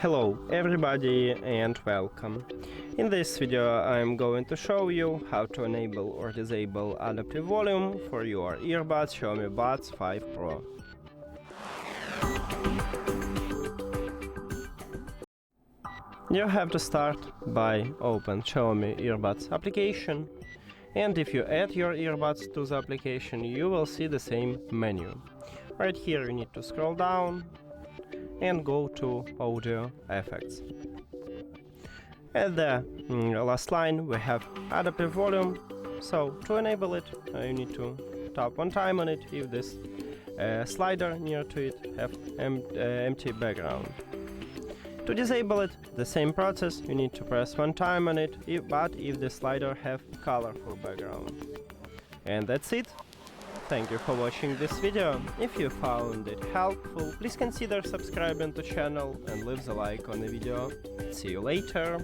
Hello everybody and welcome. In this video I'm going to show you how to enable or disable adaptive volume for your earbuds XIAOMI Buds 5 Pro. You have to start by open XIAOMI Earbuds application, and if you add your earbuds to the application you will see the same menu. Right here you need to scroll down and go to audio effects. At the last line we have adaptive volume, so to enable it you need to tap one time on it if this slider near to it have empty background. To disable it, the same process, you need to press one time on it, but if the slider have colorful background. And that's it. Thank you for watching this video. If you found it helpful, please consider subscribing to the channel and leave the like on the video. See you later!